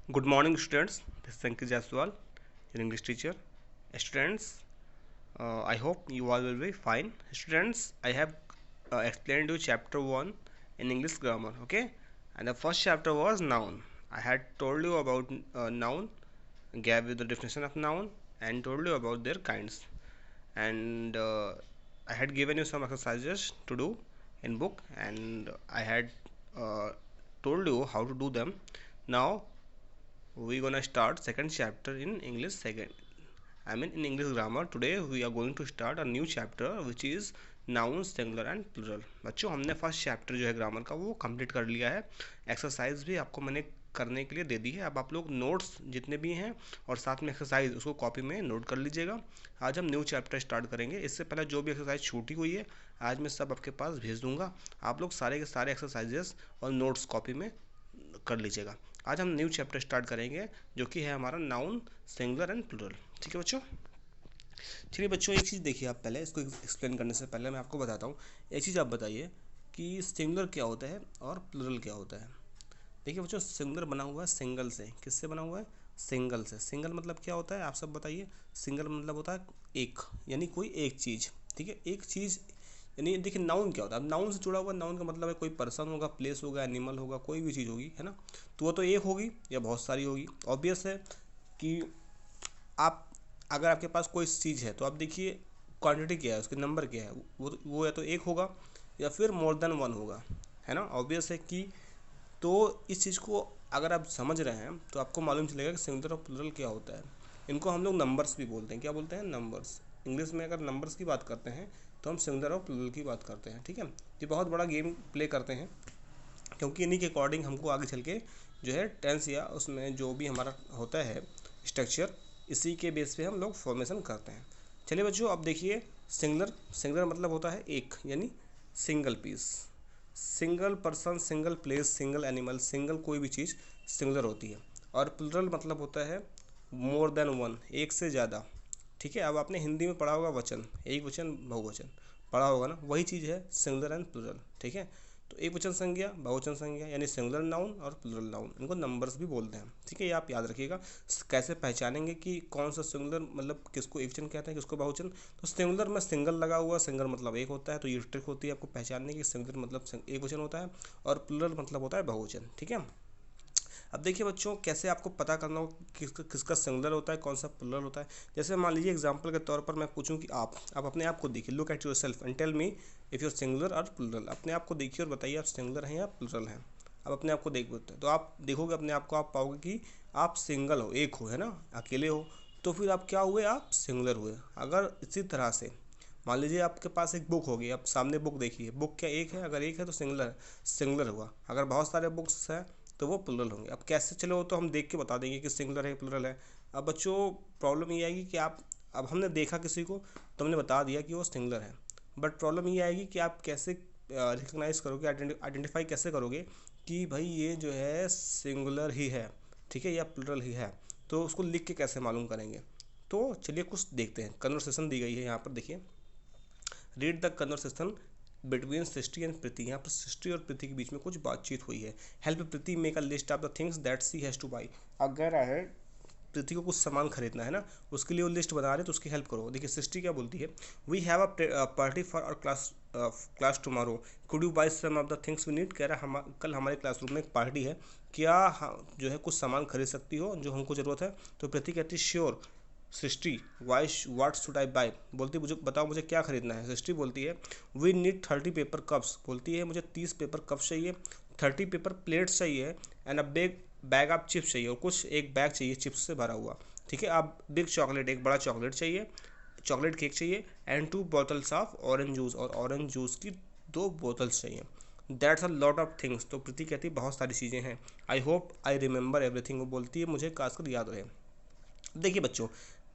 Good morning, students. This is Sanket Jaiswal, your English teacher. Students, I hope you all will be fine. Students, I have explained you chapter 1 in English grammar, okay? And the first chapter was noun. I had told you about noun, gave you the definition of noun, and told you about their kinds. And I had given you some exercises to do in book, and I had uh, told you how to do them. Now we're gonna start second chapter in English in English grammar. Today we are going to start a new chapter which is noun singular and plural. बच्चों हमने first chapter जो है grammar का वो complete कर लिया है। Exercise भी आपको मैंने करने के लिए दे दी है। अब आप लोग नोट्स जितने भी हैं और साथ में एक्सरसाइज उसको कॉपी में नोट कर लीजिएगा। आज हम न्यू चैप्टर स्टार्ट करेंगे। इससे पहले जो भी एक्सरसाइज छूटी हुई है आज मैं सब आपके पास भेज दूंगा। आप लोग सारे के सारे एक्सरसाइजेस और नोट्स कॉपी में कर लीजिएगा। आज हम न्यू चैप्टर स्टार्ट करेंगे जो कि है हमारा नाउन सिंगुलर एंड प्लूरल। ठीक है बच्चों, चलिए बच्चों एक चीज़ देखिए। आप पहले इसको एक्सप्लेन करने से पहले मैं आपको बताता हूँ। एक चीज़ आप बताइए कि सिंगुलर क्या होता है और प्लूरल क्या होता है। देखिए बच्चों, सिंगुलर बना हुआ है सिंगल से। किससे बना हुआ है? सिंगल से। सिंगल मतलब क्या होता है आप सब बताइए। सिंगल मतलब होता है एक, यानी कोई एक चीज़। ठीक है, एक चीज़ यानी देखिए नाउन क्या होता है। अब नाउन से जुड़ा हुआ नाउन का मतलब है कोई पर्सन होगा, प्लेस होगा, एनिमल होगा, कोई भी चीज़ होगी, है ना। तो वो तो एक होगी या बहुत सारी होगी। ऑब्वियस है कि आप अगर आपके पास कोई चीज़ है तो आप देखिए क्वांटिटी क्या है, उसके नंबर क्या है। वो या तो एक होगा या फिर मोर देन वन होगा, है ना। ऑब्वियस है कि तो इस चीज़ को अगर आप समझ रहे हैं तो आपको मालूम चलेगा कि सिंगुलर और प्लूरल क्या होता है। इनको हम लोग नंबर्स भी बोलते हैं। क्या बोलते हैं? नंबर्स। इंग्लिश में अगर नंबर्स की बात करते हैं तो हम सिंगुलर और प्लूरल की बात करते हैं। ठीक है, ये बहुत बड़ा गेम प्ले करते हैं क्योंकि इन्हीं के अकॉर्डिंग हमको आगे चल के जो है टेंस या उसमें जो भी हमारा होता है स्ट्रक्चर, इसी के बेस पे हम लोग फॉर्मेशन करते हैं। चलिए बच्चों, अब देखिए सिंगुलर। सिंगुलर मतलब होता है एक, यानी single piece, single person, single place, single animal, single कोई भी चीज़ सिंगुलर होती है। और प्लूरल मतलब होता है मोर देन वन, एक से ज़्यादा। ठीक है, अब आपने हिंदी में पढ़ा होगा वचन, एक वचन बहुवचन पढ़ा होगा ना, वही चीज़ है सिंगुलर एंड प्लूरल। ठीक है, तो एक वचन संज्ञा, बहुवचन संज्ञा यानी सिंगुलर नाउन और प्लूरल नाउन, इनको नंबर्स भी बोलते हैं। ठीक है, ये आप याद रखिएगा। कैसे पहचानेंगे कि कौन सा सिंगुलर मतलब किसको एक वचन कहते हैं, किसको बहुवचन। तो सिंगुलर में सिंगल लगा हुआ, सिंगल मतलब एक होता है, तो ये ट्रिक होती है आपको पहचानने की। सिंगुलर मतलब एक वचन होता है और प्लूरल मतलब होता है बहुवचन। ठीक है, अब देखिए बच्चों कैसे आपको पता करना हो किसका सिंगुलर होता है, कौन सा प्लूरल होता है। जैसे मान लीजिए एग्जांपल के तौर पर मैं पूछूं कि आप अपने आप को देखिए, look at yourself and tell me if you're singular और प्लूरल। अपने आप को देखिए और बताइए आप सिंगुलर हैं या प्लूरल हैं। अब अपने आप को देख बोलते हैं तो आप देखोगे अपने आप को, आप पाओगे कि आप सिंगल हो, एक हो, है ना, अकेले हो। तो फिर आप क्या हुए? आप सिंगुलर हुए। अगर इसी तरह से मान लीजिए आपके पास एक बुक होगी, आप सामने बुक देखिए, बुक क्या एक है? अगर एक है तो सिंगुलर है, सिंगुलर हुआ। अगर बहुत सारे बुक्स हैं तो वो प्लूरल होंगे। अब कैसे? चलो वो तो हम देख के बता देंगे कि सिंगुलर है प्लूरल है। अब बच्चों प्रॉब्लम ये आएगी कि आप, अब हमने देखा किसी को तो हमने बता दिया कि वो सिंगुलर है, बट प्रॉब्लम ये आएगी कि आप कैसे रिकग्नाइज करोगे, आइडेंटिफाई कैसे करोगे कि भाई ये जो है सिंगुलर ही है, ठीक है, या प्लूरल ही है। तो उसको लिख के कैसे मालूम करेंगे? तो चलिए कुछ देखते हैं। कन्वर्सेशन दी गई है यहाँ पर, देखिए read the conversation between Srishti and Preeti. यहाँ पर सृष्टि और प्रीति के बीच में कुछ बातचीत हुई है। Help Preeti make a list of the things that she has to buy. अगर है पृथ्वी को कुछ सामान खरीदना है ना, उसके लिए वो लिस्ट बना रहे हैं तो उसकी हेल्प करो। देखिए सृष्टि क्या बोलती है, we have a party for our class tomorrow, could you buy some of the things we need. कह रहा है हम कल हमारे क्लासरूम में एक पार्टी है, क्या जो है कुछ सामान खरीद सकती हो जो हमको ज़रूरत है। तो पृथ्वी कहती है sure. Srishti why what should I by, बोलती मुझे बताओ मुझे क्या खरीदना है। सृष्टि बोलती है वी नीड 30 पेपर कप्स, बोलती है मुझे 30 पेपर कप्स चाहिए, 30 पेपर प्लेट्स चाहिए, and a bag of chips चाहिए, और कुछ एक बैग चाहिए चिप्स से भरा हुआ। ठीक है, आप बिग चॉकलेट, एक बड़ा चॉकलेट चाहिए, चॉकलेट केक चाहिए, and 2 bottles of orange juice, और ऑरेंज जूस की 2 बोतल्स चाहिए। That's a lot of things. तो प्रीति कहती है बहुत सारी चीज़ें हैं। I hope I remember everything, वो बोलती है मुझे खासकर याद रहे। देखिए बच्चों,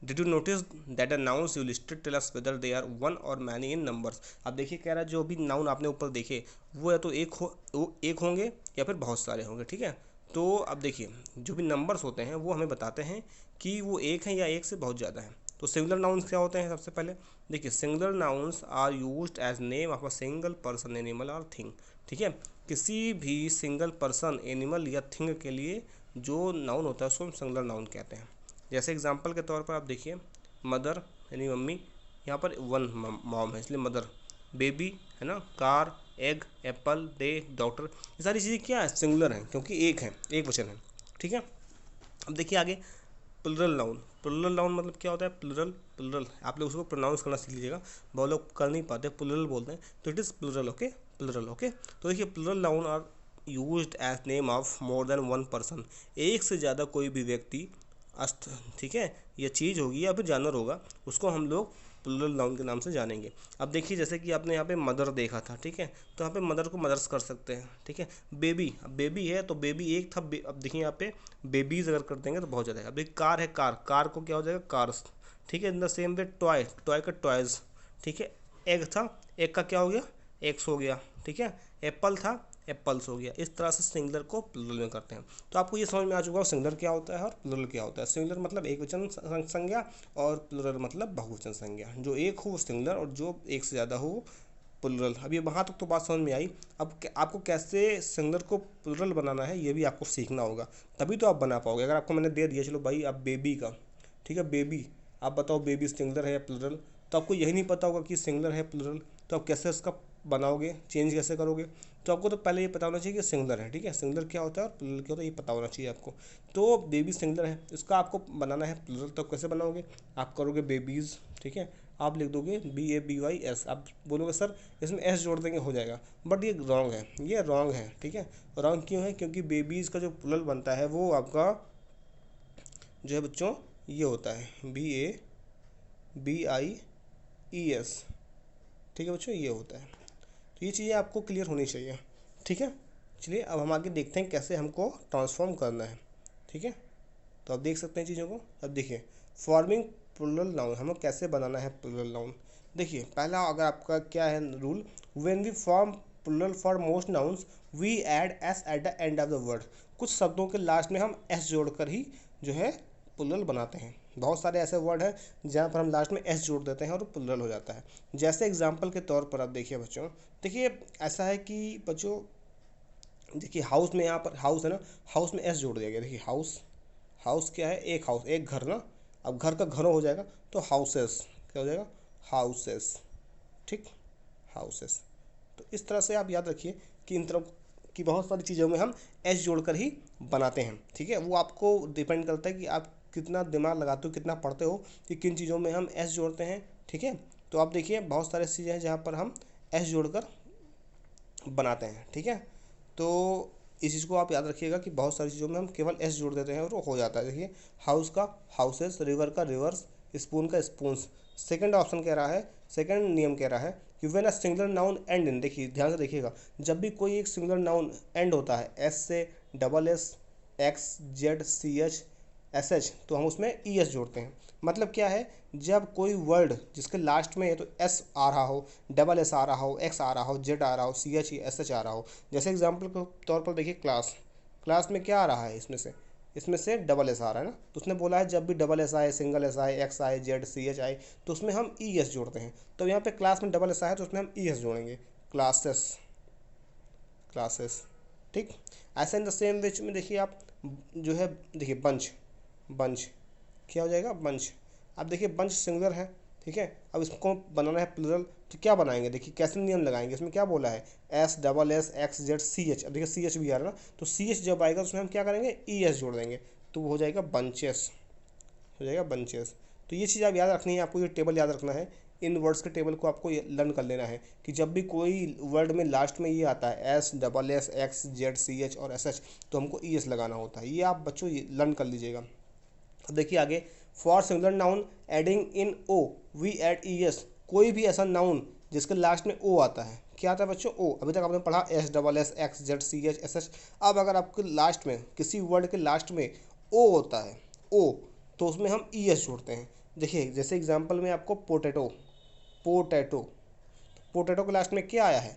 did you notice that the nouns you listed tell us whether they are one or many in numbers. अब देखिए कह रहा है जो भी नाउन आपने ऊपर देखे वो या तो वो एक होंगे या फिर बहुत सारे होंगे। ठीक है, तो अब देखिए जो भी नंबर्स होते हैं वो हमें बताते हैं कि वो एक हैं या एक से बहुत ज़्यादा हैं। तो सिंगुलर नाउन्स क्या होते हैं? सबसे पहले देखिए singular nouns are used as name of a single person, animal और थिंग। ठीक है, किसी भी सिंगल पर्सन, एनिमल या थिंग के लिए जो नाउन होता है उसको हम सिंगुलर नाउन कहते हैं। जैसे एग्जांपल के तौर पर आप देखिए, मदर यानी मम्मी, यहाँ पर वन मॉम है इसलिए मदर। बेबी है ना, car, egg, Apple, day, doctor, ये सारी चीज़ें क्या है, सिंगुलर हैं क्योंकि एक है, एक वचन है। ठीक है, अब देखिए आगे प्लुरल नाउन। प्लुरल नाउन मतलब क्या होता है, प्लुरल, प्लुरल आप लोग उसको प्रोनाउंस करना सीख लीजिएगा, बहुत लोग कर नहीं पाते, प्लुरल बोलते हैं, तो it is plural. Okay, plural. Okay, तो देखिए plural noun are used as name of more than one person. एक से ज़्यादा कोई भी व्यक्ति, अस्त, ठीक है, या चीज़ होगी या फिर जानवर होगा, उसको हम लोग प्लुरल नाउन के नाम से जानेंगे। अब देखिए जैसे कि आपने यहाँ पे मदर देखा था, ठीक है, तो यहाँ पे मदर को मदर्स कर सकते हैं। ठीक है, बेबी, अब बेबी है तो बेबी एक था, अब देखिए यहाँ पे बेबीज अगर कर देंगे तो बहुत ज़्यादा है। अब देखिए कार है, कार, कार को क्या हो जाएगा, कार्स। ठीक है, in the same way toy, toy का टॉयज़। ठीक है, एग था, एग का क्या हो गया, एग्स हो गया। ठीक है, एप्पल था, एप्पल्स हो गया। इस तरह से सिंगुलर को प्लुरल में करते हैं। तो आपको ये समझ में आ चुका हो सिंगुलर क्या होता है और प्लुरल क्या होता है। सिंगुलर मतलब एक वचन संज्ञा और प्लुरल मतलब बहुवचन संज्ञा। जो एक हो वो सिंगुलर और जो एक से ज़्यादा हो वो प्लुरल। अब ये वहाँ तक तो बात समझ में आई। अब आपको कैसे सिंगुलर को प्लुरल बनाना है ये भी आपको सीखना होगा, तभी तो आप बना पाओगे। अगर आपको मैंने दे दिया, चलो भाई आप बेबी का, ठीक है, बेबी, आप बताओ बेबी सिंगुलर है या प्लुरल, तो आपको यही नहीं पता होगा कि सिंगुलर है प्लुरल, तो आप कैसे उसका बनाओगे, चेंज कैसे करोगे। तो आपको तो पहले ये पता होना चाहिए कि सिंगुलर है। ठीक है, सिंगुलर क्या होता है और प्लुरल क्या होता है ये पता होना चाहिए आपको। तो बेबी सिंगुलर है, इसका आपको बनाना है प्लुरल, तो कैसे बनाओगे, आप करोगे बेबीज़। ठीक है, आप लिख दोगे BABYS, आप बोलोगे सर इसमें एस जोड़ देंगे हो जाएगा, बट ये रॉन्ग है, ये रॉन्ग है। ठीक है, रॉन्ग क्यों है, क्योंकि बेबीज़ का जो प्लुरल बनता है वो आपका जो है बच्चों ये होता है BABIES। ठीक है बच्चों, ये होता है। तो ये चीज़ें आपको क्लियर होनी चाहिए। ठीक है, चलिए अब हम आगे देखते हैं कैसे हमको ट्रांसफॉर्म करना है। ठीक है, तो आप देख सकते हैं चीज़ों को। अब देखिए फॉर्मिंग प्लुरल नाउन, हमें कैसे बनाना है प्लुरल नाउन। देखिए पहला अगर आपका क्या है rule, when we form plural for most nouns we add S at the end of the word. कुछ शब्दों के लास्ट में हम एस जोड़कर ही जो है प्लुरल बनाते हैं। बहुत सारे ऐसे वर्ड हैं जहाँ पर हम लास्ट में एस जोड़ देते हैं और प्लुरल हो जाता है। जैसे एग्जाम्पल के तौर पर आप देखिए बच्चों, देखिए ऐसा है कि बच्चों देखिए हाउस में, यहाँ पर हाउस है ना, हाउस में एस जोड़ दिया गया। देखिए हाउस, हाउस क्या है, एक हाउस, एक घर ना, अब घर का घरों हो जाएगा तो हाउसेस क्या हो जाएगा, हाउसेस। ठीक, हाउसेस। तो इस तरह से आप याद रखिए कि इन तरह की बहुत सारी चीज़ों में हम एस जोड़कर ही बनाते हैं। ठीक है, वो आपको डिपेंड करता है कि आप कितना दिमाग लगाते हो, कितना पढ़ते हो कि किन चीज़ों में हम एस जोड़ते हैं। ठीक है, तो आप देखिए बहुत सारी चीज़ें हैं जहाँ पर हम एस जोड़कर बनाते हैं। ठीक है, तो इस चीज़ को आप याद रखिएगा कि बहुत सारी चीज़ों में हम केवल एस जोड़ देते हैं और वो हो जाता है। देखिए हाउस का हाउसेस, रिवर का रिवर्स, स्पून का स्पून्स। सेकंड ऑप्शन कह रहा है, सेकंड नियम कह रहा है कि when a singular noun and in, देखिए ध्यान से देखिएगा, जब भी कोई एक सिंगुलर नाउन एंड होता है एस से, डबल एस, XZCH SH, तो हम उसमें ES जोड़ते हैं। मतलब क्या है, जब कोई वर्ड जिसके लास्ट में तो S आ रहा हो, डबल एस आ रहा हो, X आ रहा हो, Z आ रहा हो, CHSH आ रहा हो। जैसे एग्जाम्पल के तौर पर देखिए क्लास, क्लास में क्या आ रहा है, इसमें से डबल एस आ रहा है ना, तो उसने बोला है जब भी डबल एस आए, सिंगल एस आए, X आए, ZCH आए, तो उसमें हम ES जोड़ते हैं। तो यहाँ पे क्लास में डबल एस आया तो उसमें हम ES जोड़ेंगे, क्लासेस, क्लासेस। ठीक, ऐसे इन द सेम विच में देखिए आप जो है, देखिए बंच, बंच क्या हो जाएगा, बंच। अब देखिए बंच सिंगुलर है। ठीक है, अब इसको बनाना है प्लुरल, तो क्या बनाएंगे, देखिए कैसे नियम लगाएंगे। इसमें क्या बोला है, SSSXZCH, अब देखिए CH भी आ रहा है ना, तो CH जब आएगा तो उसमें हम क्या करेंगे, ES जोड़ देंगे, तो वो हो जाएगा बंचेस, हो जाएगा बंचेस। तो ये चीज़ आप याद रखनी है, आपको ये टेबल याद रखना है। इन वर्ड्स के टेबल को आपको लर्न कर लेना है कि जब भी कोई वर्ड में लास्ट में ये आता है SSSXZCH और SH, तो हमको ES लगाना होता है। ये आप बच्चों लर्न कर लीजिएगा। अब देखिए आगे, for singular noun ending in O we add ES। कोई भी ऐसा नाउन जिसके लास्ट में ओ आता है, क्या आता है बच्चों, ओ। अभी तक आपने पढ़ा SSSXZCH SH। अब अगर आपके लास्ट में किसी वर्ड के लास्ट में ओ होता है, ओ, तो उसमें हम ES जोड़ते हैं। देखिए जैसे एग्जांपल में आपको पोटैटो, पोटैटो, पोटैटो के लास्ट में क्या आया है,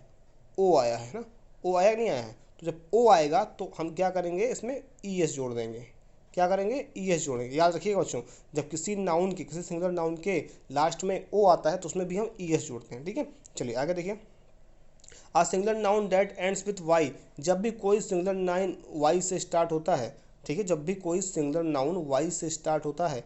ओ आया है ना, ओ आया नहीं आया है, तो जब ओ आएगा तो हम क्या करेंगे, इसमें ES जोड़ देंगे। क्या करेंगे, ES जोड़ेंगे। याद रखिएगा बच्चों, जब किसी नाउन के, किसी सिंगुलर नाउन के लास्ट में ओ आता है तो उसमें भी हम ES जोड़ते हैं। ठीक है, चलिए आगे देखिए। A singular noun that ends with Y, जब भी कोई सिंगुलर नाउन वाई से स्टार्ट होता है, ठीक है, जब भी कोई सिंगुलर नाउन वाई से स्टार्ट होता है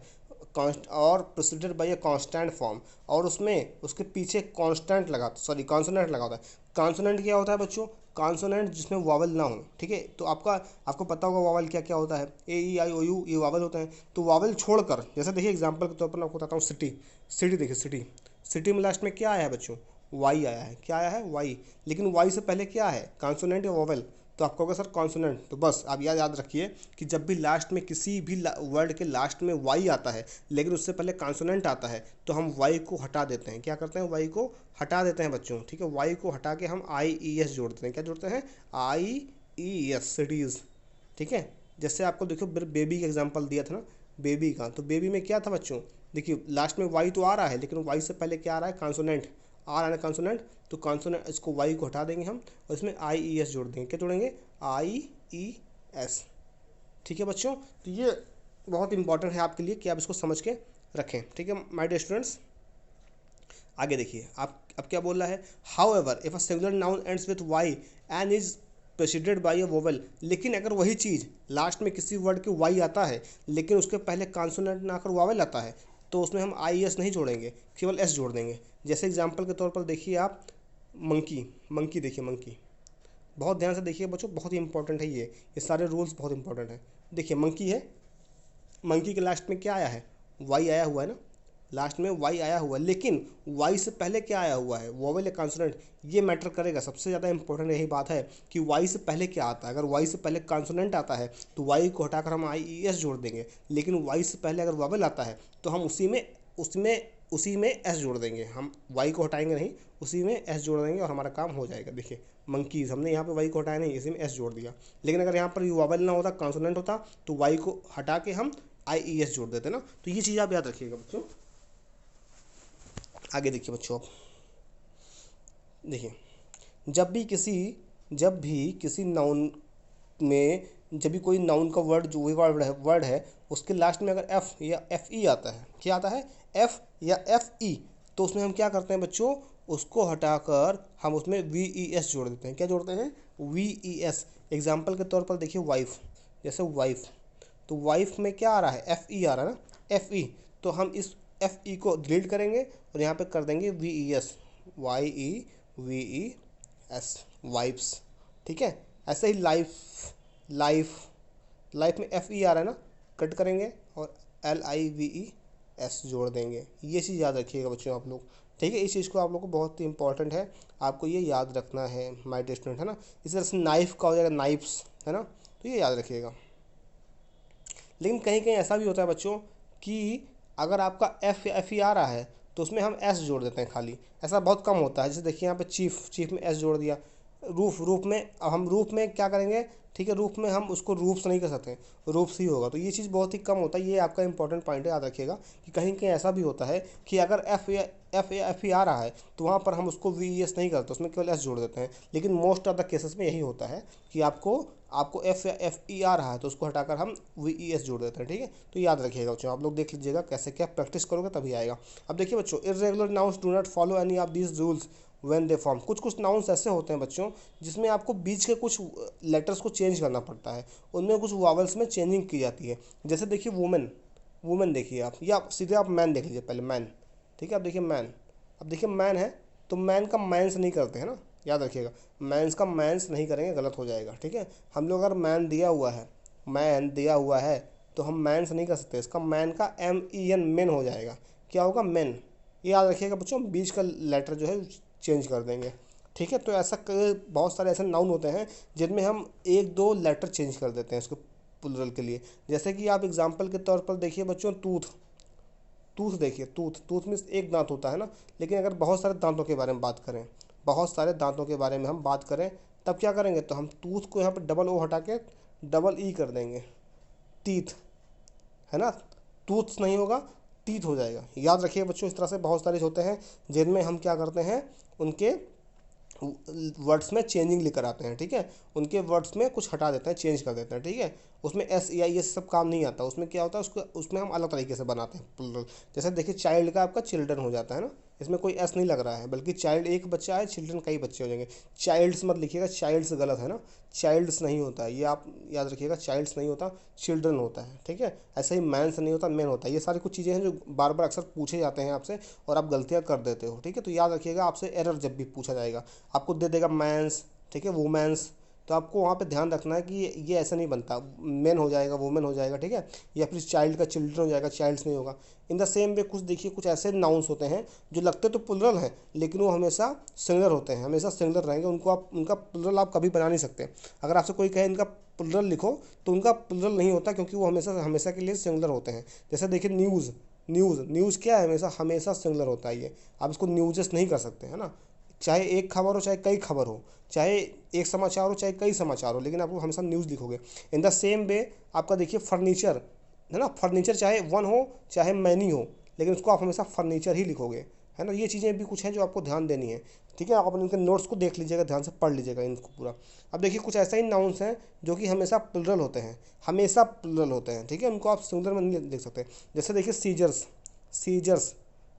और proceeded by a consonant form, और उसमें उसके पीछे कांस्टेंट लगा, सॉरी कॉन्सोनेंट लगा होता है। कॉन्सोनेंट क्या होता है बच्चों? कॉन्सोनेंट जिसमें वावल ना हो, ठीक है। तो आपको पता होगा वावल क्या क्या होता है, ए ई आई ओ यू, ये वावल होते हैं। तो वावल छोड़कर, जैसे देखिए एग्जांपल के तौर पर मैं आपको बताता हूँ, सिटी। सिटी देखिए, सिटी, सिटी में लास्ट में क्या आया है बच्चों? वाई आया है। क्या आया है? वाई। लेकिन वाई से पहले क्या है? कॉन्सोनेंट या वावल? तो आपको होगा सर कॉन्सोनेंट। तो बस आप याद रखिए कि जब भी लास्ट में किसी भी वर्ड के लास्ट में वाई आता है लेकिन उससे पहले कॉन्सोनेंट आता है तो हम वाई को हटा देते हैं। क्या करते हैं? वाई को हटा देते हैं बच्चों, ठीक है। वाई को हटा के हम आई ई एस जोड़ते हैं। क्या जोड़ते हैं? आई ई एस, सिटीज़, ठीक है। जैसे आपको देखो बेबी का एग्जाम्पल दिया था ना, बेबी का, तो बेबी में क्या था बच्चों? देखिए लास्ट में वाई तो आ रहा है लेकिन वाई से पहले क्या आ रहा है? कॉन्सोनेंट आ रहा है, कॉन्सोनेंट। तो कॉन्सोनेंट, इसको वाई को हटा देंगे हम और इसमें आई ई एस जोड़ देंगे। क्या जोड़ेंगे? आई ई एस, ठीक है बच्चों। तो ये बहुत इंपॉर्टेंट है आपके लिए कि आप इसको समझ के रखें, ठीक है माय डियर स्टूडेंट्स। आगे देखिए, आप अब क्या बोल रहा है? However if a singular noun ends with Y and is preceded by a vowel, लेकिन अगर वही चीज़ लास्ट में किसी वर्ड के वाई आता है लेकिन उसके पहले कॉन्सोनेंट ना आकर वावल आता है तो उसमें हम आई एस नहीं जोड़ेंगे, केवल एस जोड़ देंगे। जैसे एग्जाम्पल के तौर पर देखिए आप, मंकी, मंकी देखिए, मंकी, बहुत ध्यान से देखिए बच्चों, बहुत ही इंपॉर्टेंट है ये सारे रूल्स बहुत इंपॉर्टेंट है। देखिए मंकी है, मंकी के लास्ट में क्या आया है? वाई आया हुआ है ना, लास्ट में वाई आया हुआ है, लेकिन वाई से पहले क्या आया हुआ है? वोवेल या कॉन्सोनेंट? ये मैटर करेगा, सबसे ज़्यादा इंपॉर्टेंट यही बात है कि वाई से पहले क्या आता है। अगर वाई से पहले कॉन्सोनेंट आता है तो वाई को हटाकर हम आई ई एस जोड़ देंगे, लेकिन वाई से पहले अगर वोवेल आता है तो हम उसी में एस जोड़ देंगे। हम वाई को हटाएंगे नहीं, उसी में एस जोड़ देंगे और हमारा काम हो जाएगा। देखिए मंकीज़, हमने यहाँ पे वाई को हटाया नहीं, इसी में एस जोड़ दिया। लेकिन अगर यहाँ पर वावल ना होता, कॉन्सोनेंट होता, तो वाई को हटा के हम आई ई एस जोड़ देते ना। तो ये चीज़ आप याद रखिएगा बच्चों। आगे देखिए बच्चों, आप देखिए, जब भी किसी नाउन में, जब भी कोई नाउन का वर्ड, जो वर्ड है उसके लास्ट में अगर एफ या एफ ई आता है, क्या आता है? एफ या एफ ई, तो उसमें हम क्या करते हैं बच्चों? उसको हटाकर हम उसमें वी ई एस जोड़ देते हैं। क्या जोड़ते हैं? We E S. एग्जाम्पल के तौर पर देखिए वाइफ, जैसे वाइफ, तो वाइफ में क्या आ रहा है? एफ ई आ रहा है ना, एफ ई। तो हम इस एफ ई को डिलीट करेंगे और यहाँ पे कर देंगे V E S, Y E V E S, wifes, ठीक है। ऐसे ही लाइफ, लाइफ, लाइफ में एफ ई आ रहा है ना, कट करेंगे और L I V E S जोड़ देंगे। ये चीज़ याद रखिएगा बच्चों आप लोग, ठीक है। इस चीज़ को आप लोग को बहुत ही इंपॉर्टेंट है, आपको ये याद रखना है माय डियर स्टूडेंट, है ना। इस तरह से नाइफ का हो जाएगा नाइफ्स, है ना, तो ये याद रखिएगा। लेकिन कहीं कहीं ऐसा भी होता है बच्चों कि अगर आपका एफ ई आ रहा है तो उसमें हम एस जोड़ देते हैं खाली। ऐसा बहुत कम होता है। जैसे देखिए यहाँ पे चीफ, चीफ में एस जोड़ दिया। रूफ, रूफ में, अब हम रूफ में क्या करेंगे? ठीक है, रूफ में हम उसको रूफ्स नहीं कर सकते, रूफ्स ही होगा। तो ये चीज़ बहुत ही कम होता है, ये आपका इंपॉर्टेंट पॉइंट है, याद रखिएगा कि कहीं कहीं ऐसा भी होता है कि अगर एफ ई आ रहा है तो वहाँ पर हम उसको वी एस नहीं करते, उसमें केवल एस जोड़ देते हैं। लेकिन मोस्ट ऑफ द केसेस में यही होता है कि आपको एफ ई आ रहा है तो उसको हटाकर हम वी ई एस जोड़ देते हैं, ठीक है। तो याद रखिएगा बच्चों, आप लोग देख लीजिएगा कैसे, क्या प्रैक्टिस करोगे तभी आएगा। अब देखिए बच्चों, irregular nouns do not follow any of these rules when they form. कुछ नाउन्स ऐसे होते हैं बच्चों जिसमें आपको बीच के कुछ लेटर्स को चेंज करना पड़ता है, उनमें कुछ वावल्स में चेंजिंग की जाती है। जैसे देखिए वुमेन, वुमेन देखिए आप, या सीधे आप मैन देख लीजिए पहले, मैन, ठीक है। अब देखिए मैन, अब देखिए मैन है तो मैन का मैंस नहीं करते हैं ना, याद रखिएगा। मैंस का मैंस नहीं करेंगे, गलत हो जाएगा, ठीक है। हम लोग अगर मैन दिया हुआ है, मैन दिया हुआ है तो हम मैंस नहीं कर सकते, इसका मैन का एम ई एन, मेन हो जाएगा। क्या होगा? मेन। ये याद रखिएगा बच्चों, बीच का लेटर जो है चेंज कर देंगे, ठीक है। तो ऐसा बहुत सारे ऐसे नाउन होते हैं जिनमें हम एक दो लेटर चेंज कर देते हैं इसको प्लुरल के लिए। जैसे कि आप एग्जांपल के तौर पर देखिए बच्चों, टूथ, टूथ देखिए, टूथ, टूथ में एक दांत होता है ना। लेकिन अगर बहुत सारे दांतों के बारे में बात करें, बहुत सारे दांतों के बारे में हम बात करें, तब क्या करेंगे? तो हम टूथ को यहाँ पर डबल ओ हटा के डबल ई कर देंगे, टीथ, है ना। टूथ्स नहीं होगा, टीथ हो जाएगा। याद रखिए बच्चों, इस तरह से बहुत सारे होते हैं जिनमें हम क्या करते हैं, उनके वर्ड्स में चेंजिंग लेकर आते हैं, ठीक है। उनके वर्ड्स में कुछ हटा देते हैं, चेंज कर देते हैं, ठीक है। उसमें एस या ये सब काम नहीं आता। उसमें क्या होता है, उसको उसमें हम अलग तरीके से बनाते हैं प्लूरल। जैसे देखिए चाइल्ड का आपका चिल्ड्रन हो जाता है ना, इसमें कोई एस नहीं लग रहा है, बल्कि चाइल्ड एक बच्चा है, चिल्ड्रन कई बच्चे हो जाएंगे। चाइल्ड्स मत लिखिएगा, चाइल्ड्स गलत है ना, चाइल्ड्स नहीं होता है, ये आप याद रखिएगा, चाइल्ड्स नहीं होता, चिल्ड्रन होता है, ठीक है। ऐसे ही मैंस नहीं होता, मैन होता है। ये सारी कुछ चीज़ें हैं जो बार बार अक्सर पूछे जाते हैं आपसे और आप गलतियाँ कर देते हो, ठीक है। तो याद रखिएगा, आपसे एरर जब भी पूछा जाएगा आपको दे देगा मैंस, ठीक है, वुमेंस, तो आपको वहाँ पे ध्यान रखना है कि ये ऐसा नहीं बनता, मैन हो जाएगा, वुमेन हो जाएगा, ठीक है, या फिर चाइल्ड का चिल्ड्रन हो जाएगा, चाइल्ड्स नहीं होगा। इन द सेम वे कुछ देखिए, कुछ ऐसे नाउन्स होते हैं जो लगते तो प्लुरल हैं लेकिन वो हमेशा सिंगुलर होते हैं, हमेशा सिंगुलर रहेंगे, उनको आप उनका प्लुरल आप कभी बना नहीं सकते। अगर आपसे कोई कहे इनका प्लुरल लिखो तो उनका प्लुरल नहीं होता, क्योंकि वो हमेशा हमेशा के लिए सिंगुलर होते हैं। जैसे देखिए न्यूज़, न्यूज़ क्या है, हमेशा हमेशा सिंगुलर होता है। ये आप इसको न्यूज़ेस नहीं कर सकते, है ना। चाहे एक खबर हो, चाहे कई खबर हो, चाहे एक समाचार हो, चाहे कई समाचार हो, लेकिन आपको हमेशा न्यूज़ लिखोगे। इन द सेम वे आपका देखिए फर्नीचर, है ना, फर्नीचर चाहे वन हो चाहे मैनी हो, लेकिन उसको आप हमेशा फर्नीचर ही लिखोगे, है ना। ये चीज़ें भी कुछ हैं जो आपको ध्यान देनी है, ठीक है। आप अपने इनके नोट्स को देख लीजिएगा, ध्यान से पढ़ लीजिएगा इनको पूरा। अब देखिए कुछ ऐसा ही नाउन्स हैं जो कि हमेशा प्लुरल होते हैं, हमेशा प्लुरल होते हैं, ठीक है, उनको आप सिंगुलर में नहीं देख सकते। जैसे देखिए सीजर्स, सीजर्स,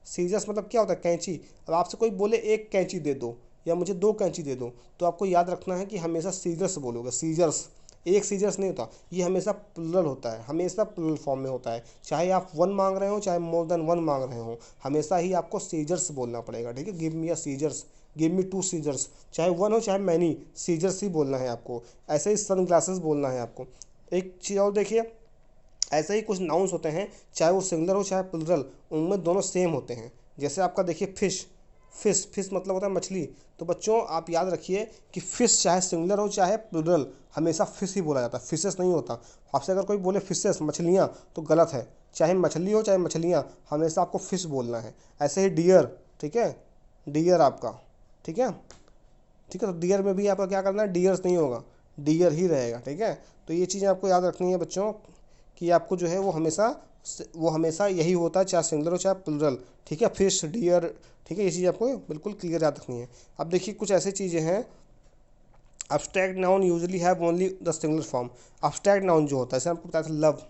सीजर्स मतलब क्या होता है, कैंची। अब आपसे कोई बोले एक कैंची दे दो या मुझे दो कैंची दे दो, तो आपको याद रखना है कि हमेशा सीजर्स बोलोगे, सीजर्स, एक सीजर्स नहीं होता, ये हमेशा प्लुरल होता है, हमेशा प्लुरल फॉर्म में होता है। चाहे आप वन मांग रहे हो, चाहे मोर देन वन मांग रहे हो, हमेशा ही आपको सीजर्स बोलना पड़ेगा, ठीक है। Give me a scissors, give me two scissors, चाहे वन हो चाहे मैनी, सीजर्स ही बोलना है आपको। ऐसे ही सन ग्लासेस बोलना है आपको। एक चीज़ और देखिए, ऐसे ही कुछ नाउन्स होते हैं, चाहे वो सिंगुलर हो चाहे प्लुरल, उनमें दोनों सेम होते हैं। जैसे आपका देखिए फिश, फिश मतलब होता है मछली। तो बच्चों आप याद रखिए कि फिश चाहे सिंगुलर हो चाहे प्लुरल, हमेशा फिश ही बोला जाता है, फिशेस नहीं होता। आपसे अगर कोई बोले फिशेस, मछलियाँ, तो गलत है। चाहे मछली हो चाहे मछलियाँ, हमेशा आपको फिश बोलना है। ऐसे ही डियर, ठीक है, डियर आपका, ठीक है, ठीक है। तो डियर में भी आपका क्या करना है, डियर्स नहीं होगा, डियर ही रहेगा, ठीक है। तो ये चीज़ें आपको याद रखनी है बच्चों, कि आपको जो है वो हमेशा यही होता है, चाहे सिंगुलर हो चाहे प्लुरल, ठीक है। फिश, डियर, ठीक है, ये चीज़ आपको बिल्कुल क्लियर याद रखनी है। अब देखिए कुछ ऐसी चीज़ें हैं, abstract noun usually have only the singular form. Abstract noun जो होता है, जैसे आपको बताया था लव,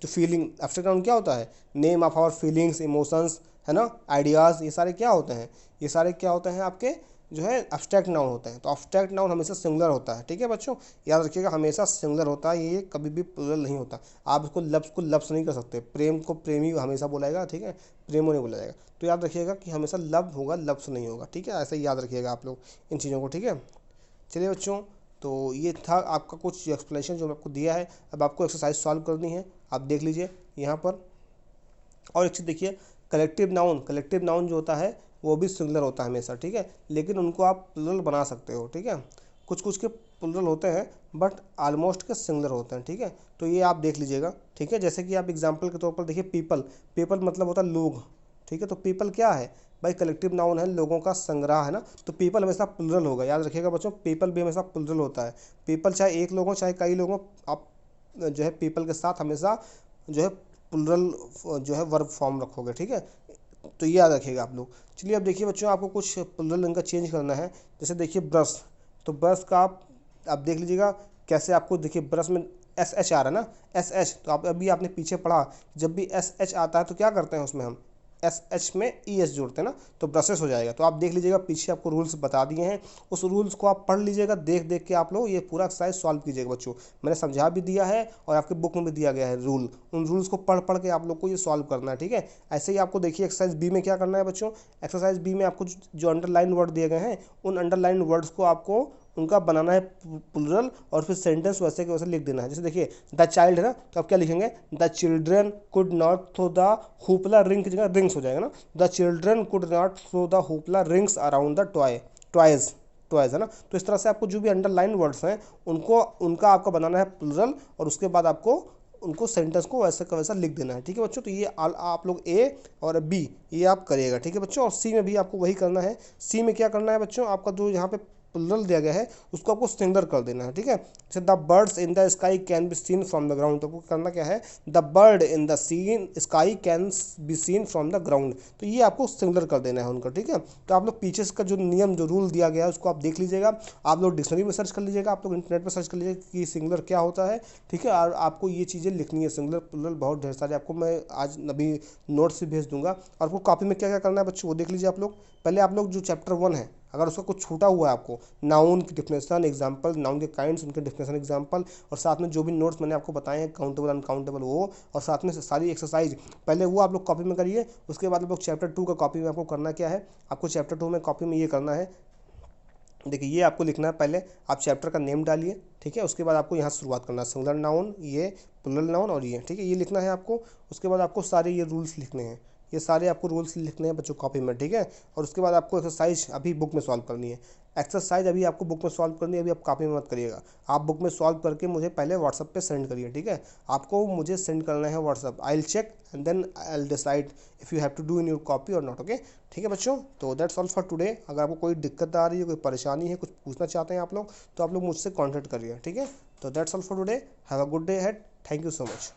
जो फीलिंग, एब्स्ट्रैक्ट नाउन क्या होता है, name of our feelings, emotions, है ना, आइडियाज़, ये सारे क्या होते हैं, ये सारे क्या होते हैं आपके जो है एब्स्ट्रैक्ट नाउन होते हैं। तो एब्स्ट्रैक्ट नाउन हमेशा सिंगुलर होता है, ठीक है बच्चों, याद रखिएगा, हमेशा सिंगुलर होता है, ये कभी भी प्लुरल नहीं होता। आप इसको लफ्ज़ को लफ्ज़ नहीं कर सकते, प्रेम को प्रेमी हमेशा बोला जाएगा, ठीक है, प्रेमो नहीं बोला जाएगा। तो याद रखिएगा कि हमेशा लव होगा, लफ्ज़ नहीं होगा, ठीक है। ऐसे ही याद रखिएगा आप लोग इन चीज़ों को, ठीक है। चलिए बच्चों, तो ये था आपका कुछ एक्सप्लेनेशन जो मैं आपको दिया है। अब आपको एक्सरसाइज सॉल्व करनी है, आप देख लीजिए यहाँ पर। और एक चीज़ देखिए, कलेक्टिव नाउन जो होता है वो भी सिंगुलर होता है हमेशा, ठीक है, लेकिन उनको आप प्लुरल बना सकते हो, ठीक है। कुछ कुछ के प्लुरल होते हैं बट ऑलमोस्ट के सिंगुलर होते हैं, ठीक है। तो ये आप देख लीजिएगा, ठीक है। जैसे कि आप एग्जांपल के तौर पर देखिए पीपल, पीपल मतलब होता है लोग, ठीक है। तो पीपल क्या है भाई, कलेक्टिव नाउन है, लोगों का संग्रह, है ना। तो पीपल हमेशा प्लुरल होगा, याद रखिएगा बच्चों, पीपल भी हमेशा प्लुरल होता है। पीपल चाहे एक लोग हो चाहे कई लोग हो, आप जो है पीपल के साथ हमेशा जो है प्लुरल जो है वर्ब फॉर्म रखोगे, ठीक है। तो ये याद रखिएगा आप लोग। चलिए अब देखिए बच्चों, आपको कुछ प्लुरल इनका चेंज करना है। जैसे देखिए ब्रश, तो ब्रश का आप देख लीजिएगा कैसे, आपको देखिए ब्रश में एस एच आ रहा है ना, एस एच, तो आप अभी आपने पीछे पढ़ा, जब भी एस एच आता है तो क्या करते हैं उसमें हम एस एच में ई एस जोड़ते हैं ना, तो ब्रशेस हो जाएगा। तो आप देख लीजिएगा, पीछे आपको रूल्स बता दिए हैं, उस रूल्स को आप पढ़ लीजिएगा, देख देख के आप लोग ये पूरा एक्सरसाइज सॉल्व कीजिएगा बच्चों। मैंने समझा भी दिया है और आपके बुक में भी दिया गया है रूल, उन रूल्स को पढ़ पढ़ के आप लोग को ये सॉल्व करना है, ठीक है। ऐसे ही आपको देखिए एक्सरसाइज बी में क्या करना है बच्चों, एक्सरसाइज बी में आपको जो अंडरलाइन वर्ड दिए गए हैं, उन अंडरलाइन वर्ड्स को आपको उनका बनाना है प्लुरल और फिर सेंटेंस वैसे के वैसे लिख देना है। जैसे देखिए द चाइल्ड है ना, तो आप क्या लिखेंगे, the children could not throw the hoopla ring की जगह रिंग्स हो जाएगा ना, the children could not throw the hoopla rings around the toys, toys है ना। तो इस तरह से आपको जो भी अंडरलाइन वर्ड्स हैं उनको उनका आपका बनाना है प्लुरल, और उसके बाद आपको उनको सेंटेंस को वैसे का वैसा लिख देना है, ठीक है बच्चों। तो ये आप लोग ए और बी ये आप करिएगा, ठीक है बच्चों। और सी में भी आपको वही करना है। सी में क्या करना है बच्चों, आपका जो यहाँ पे प्लुरल दिया गया है उसको आपको सिंगुलर कर देना है, ठीक है। जैसे the birds in the sky can be seen from the ground, तो आपको करना क्या है, the bird in the seen sky can be seen from the ground, तो ये आपको सिंगुलर कर देना है उनका, ठीक है। तो आप लोग पीछे का जो नियम जो रूल दिया गया है उसको आप देख लीजिएगा, आप लोग डिक्शनरी में सर्च कर लीजिएगा, आप लोग इंटरनेट पर सर्च कर लीजिएगा कि सिंगुलर क्या होता है, ठीक है। और आपको ये चीज़ें लिखनी है, सिंगुलर प्लुरल बहुत ढेर सारे आपको मैं आज अभी नोट्स भी भेज दूंगा। और आपको कॉपी में क्या क्या करना है बच्चों वो देख लीजिए आप लोग। पहले आप लोग जो चैप्टर 1 है अगर उसका कुछ छूटा हुआ है आपको, नाउन की डिफिनेशन एग्जांपल, नाउन के काइंड्स उनके डिफिनेशन एग्जांपल, और साथ में जो भी नोट्स मैंने आपको बताए हैं काउंटेबल अनकाउंटेबल वो, और साथ में सारी एक्सरसाइज पहले वो आप लोग कॉपी में करिए। उसके बाद आप लोग चैप्टर 2 का कॉपी में आपको करना क्या है, आपको चैप्टर 2 में कॉपी में ये करना है, देखिए ये आपको लिखना है, पहले आप चैप्टर का नेम डालिए, ठीक है। उसके बाद आपको यहाँ से शुरुआत करना है, सिंगुलर नाउन, ये प्लुरल नाउन और ये, ठीक है, ये लिखना है आपको। उसके बाद आपको सारे ये रूल्स लिखने हैं, ये सारे आपको रूल्स लिखने हैं बच्चों कॉपी में, ठीक है। और उसके बाद आपको एक्सरसाइज अभी बुक में सॉल्व करनी है, एक्सरसाइज अभी आपको बुक में सॉल्व करनी है, अभी आप कॉपी में मत करिएगा, आप बुक में सॉल्व करके मुझे पहले व्हाट्सअप पे सेंड करिए, ठीक है। आपको मुझे सेंड करना है WhatsApp, I will check and then I will decide if you have to do in your copy or not, okay, ठीक है बच्चों। तो दैट्स ऑल फॉर टुडे। अगर आपको कोई दिक्कत आ रही है, कोई परेशानी है, कुछ पूछना चाहते हैं आप लोग, तो आप लोग मुझसे कॉन्टैक्ट करिए, ठीक है। तो that's all for today, have a good day head, thank you so much.